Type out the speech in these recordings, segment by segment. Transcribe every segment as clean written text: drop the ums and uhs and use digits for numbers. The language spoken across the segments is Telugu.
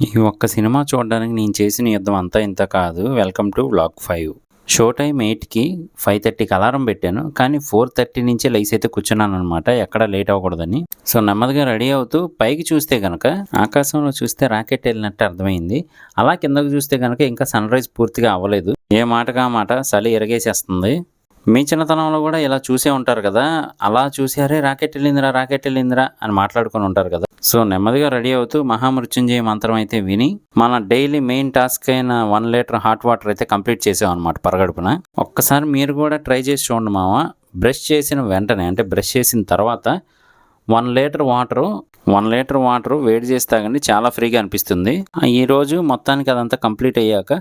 ఈ ఒక్క సినిమా చూడడానికి నేను చేసిన యుద్ధం అంతా ఇంత కాదు. Welcome to vlog 5. Show time 8కి 5:30కి అలారం పెట్టాను. కానీ 4:30 నుంచే లేసి అయితే కూర్చున్నానమాట. ఎక్కడ లేట్ అవ్వకూడదని. సో నెమ్మదిగా రెడీ అవుతూ పైకి చూస్తే కనుక ఆకాశంలో చూస్తే రాకెట్ వెళ్ళినట్టు అర్థమైంది. అలా కిందకు చూస్తే కనుక ఇంకా సన్ రైజ్ పూర్తిగా అవ్వలేదు. ఏ మాటగా మాట చలి ఎరగేసేస్తుంది. మీ చిన్నతనంలో కూడా ఇలా చూసే ఉంటారు కదా. అలా చూసి అరే రాకెట్ వెళ్ళిందిరా అని మాట్లాడుకొని ఉంటారు కదా. సో నెమ్మదిగా రెడీ అవుతూ మహామృత్యుంజయ మంత్రం అయితే విని మన డైలీ మెయిన్ టాస్క్ అయిన 1 లీటర్ హాట్ వాటర్ అయితే కంప్లీట్ చేసాం అనమాట పరగడుపున. ఒక్కసారి మీరు కూడా ట్రై చేసి చూడండి మామ. బ్రష్ చేసిన వెంటనే అంటే బ్రష్ చేసిన తర్వాత 1 లీటర్ వాటరు వేడి చేసి తాగండి. చాలా ఫ్రీగా అనిపిస్తుంది. ఈరోజు మొత్తానికి అదంతా కంప్లీట్ అయ్యాక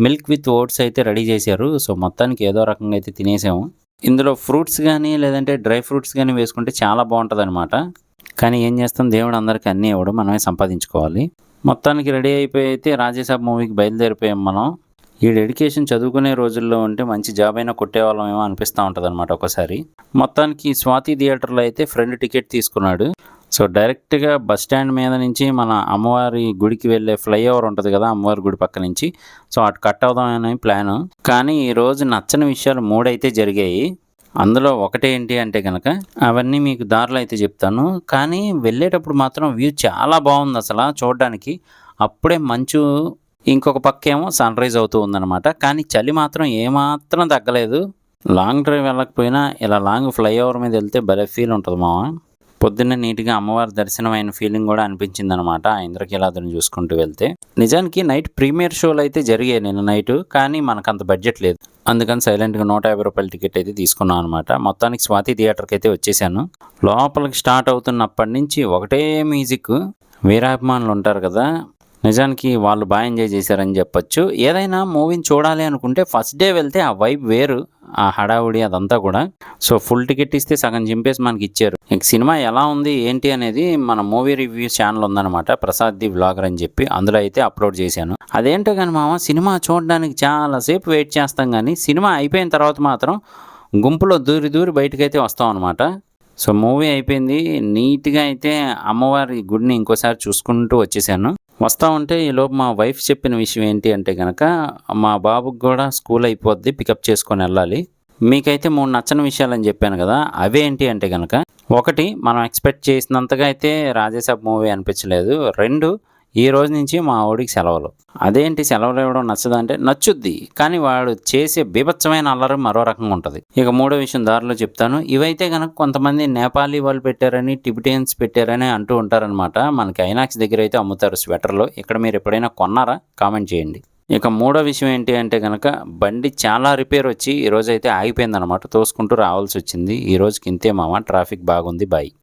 మిల్క్ విత్ ఓట్స్ అయితే రెడీ చేశారు. సో మొత్తానికి ఏదో రకంగా అయితే తినేసాము. ఇందులో ఫ్రూట్స్ కానీ లేదంటే డ్రై ఫ్రూట్స్ కానీ వేసుకుంటే చాలా బాగుంటుంది అనమాట. కానీ ఏం చేస్తాం, దేవుడు అందరికీ అన్నీ ఇవ్వడు, మనమే సంపాదించుకోవాలి. మొత్తానికి రెడీ అయిపోయి అయితే రాజేసాబ్ మూవీకి బయలుదేరిపోయాం మనం. ఈ డెడికేషన్ చదువుకునే రోజుల్లో ఉంటే మంచి జాబ్ అయినా కొట్టేవాళ్ళం ఏమో అనిపిస్తూ ఉంటుంది అనమాట ఒకసారి. మొత్తానికి స్వాతి థియేటర్లో అయితే ఫ్రెండ్ టికెట్ తీసుకున్నాడు. సో డైరెక్ట్గా బస్ స్టాండ్ మీద నుంచి మన అమ్మవారి గుడికి వెళ్ళే ఫ్లైఓవర్ ఉంటుంది కదా, అమ్మవారి గుడి పక్క నుంచి. సో అటు కట్ అవుదామని ప్లాను. కానీ ఈరోజు నచ్చని విషయాలు 3 అయితే జరిగాయి. అందులో ఒకటి ఏంటి అంటే కనుక అవన్నీ మీకు దారిలో అయితే చెప్తాను. కానీ వెళ్ళేటప్పుడు మాత్రం వ్యూ చాలా బాగుంది అసలు చూడడానికి. అప్పుడే మంచు, ఇంకొక పక్కేమో సన్ రైజ్ అవుతూ ఉందన్నమాట. కానీ చలి మాత్రం ఏమాత్రం తగ్గలేదు. లాంగ్ డ్రైవ్ వెళ్ళకపోయినా ఇలా లాంగ్ ఫ్లైఓవర్ మీద వెళ్తే భలే ఫీల్ ఉంటుంది మామ. పొద్దున్నే నీట్గా అమ్మవారి దర్శనం అయిన ఫీలింగ్ కూడా అనిపించింది అనమాట ఆ ఇంద్రకీలాద్రిని చూసుకుంటూ వెళ్తే. నిజానికి నైట్ ప్రీమియర్ షోలు అయితే జరిగాయి నిన్న నైట్. కానీ మనకు అంత బడ్జెట్ లేదు. అందుకని సైలెంట్గా 150 రూపాయల టికెట్ అయితే తీసుకున్నాను అనమాట. మొత్తానికి స్వాతి థియేటర్కి అయితే వచ్చేసాను. లోపలికి స్టార్ట్ అవుతున్నప్పటి నుంచి ఒకటే మ్యూజిక్. వీరాభిమానులు ఉంటారు కదా, నిజానికి వాళ్ళు బాగా ఎంజాయ్ చేశారని చెప్పొచ్చు. ఏదైనా మూవీని చూడాలి అనుకుంటే ఫస్ట్ డే వెళ్తే ఆ వైబ్ వేరు, ఆ హడావుడి అదంతా కూడా. సో ఫుల్ టికెట్ ఇస్తే సగం చింపేసి మనకి ఇచ్చారు. ఇంక సినిమా ఎలా ఉంది ఏంటి అనేది మన మూవీ రివ్యూ ఛానల్ ఉందన్నమాట, ప్రసాద్ ది వ్లాగర్ అని చెప్పి. అందులో అయితే అప్లోడ్ చేశాను. అదేంటో కానీ మామ, సినిమా చూడడానికి చాలాసేపు వెయిట్ చేస్తాం కానీ సినిమా అయిపోయిన తర్వాత మాత్రం గుంపులో దూరి బయటకైతే వస్తాం అనమాట. సో మూవీ అయిపోయింది. నీట్గా అయితే అమ్మవారి గుడిని ఇంకోసారి చూసుకుంటూ వచ్చేసాను. వస్తూ ఉంటే ఈలోపు మా వైఫ్ చెప్పిన విషయం ఏంటి అంటే కనుక, మా బాబుకి కూడా స్కూల్ అయిపోద్ది, పికప్ చేసుకొని వెళ్ళాలి. మీకైతే 3 నచ్చని విషయాలు అని చెప్పాను కదా, అవేంటి అంటే కనుక, 1 మనం ఎక్స్పెక్ట్ చేసినంతగా అయితే రాజేసాబ్ మూవీ అనిపించలేదు. 2 ఈ రోజు నుంచి మా ఆవిడికి సెలవులు. అదేంటి సెలవులు ఇవ్వడం నచ్చదంటే నచ్చుద్ది, కానీ వాడు చేసే బీభత్సమైన అల్లరి మరో రకంగా ఉంటుంది. ఇక 3వ విషయం దారిలో చెప్తాను. ఇవైతే కనుక కొంతమంది నేపాలీ వాళ్ళు పెట్టారని, టిబిటియన్స్ పెట్టారని అంటూ ఉంటారనమాట. మనకి ఐనాక్స్ దగ్గర అయితే అమ్ముతారు స్వెటర్లు. ఇక్కడ మీరు ఎప్పుడైనా కొన్నారా? కామెంట్ చేయండి. ఇక 3వ విషయం ఏంటి అంటే కనుక, బండి చాలా రిపేర్ వచ్చి ఈరోజు అయితే ఆగిపోయిందనమాట. తోసుకుంటూ రావాల్సి వచ్చింది. ఈ రోజుకి ఇంతే మామ. ట్రాఫిక్ బాగుంది. బాయ్.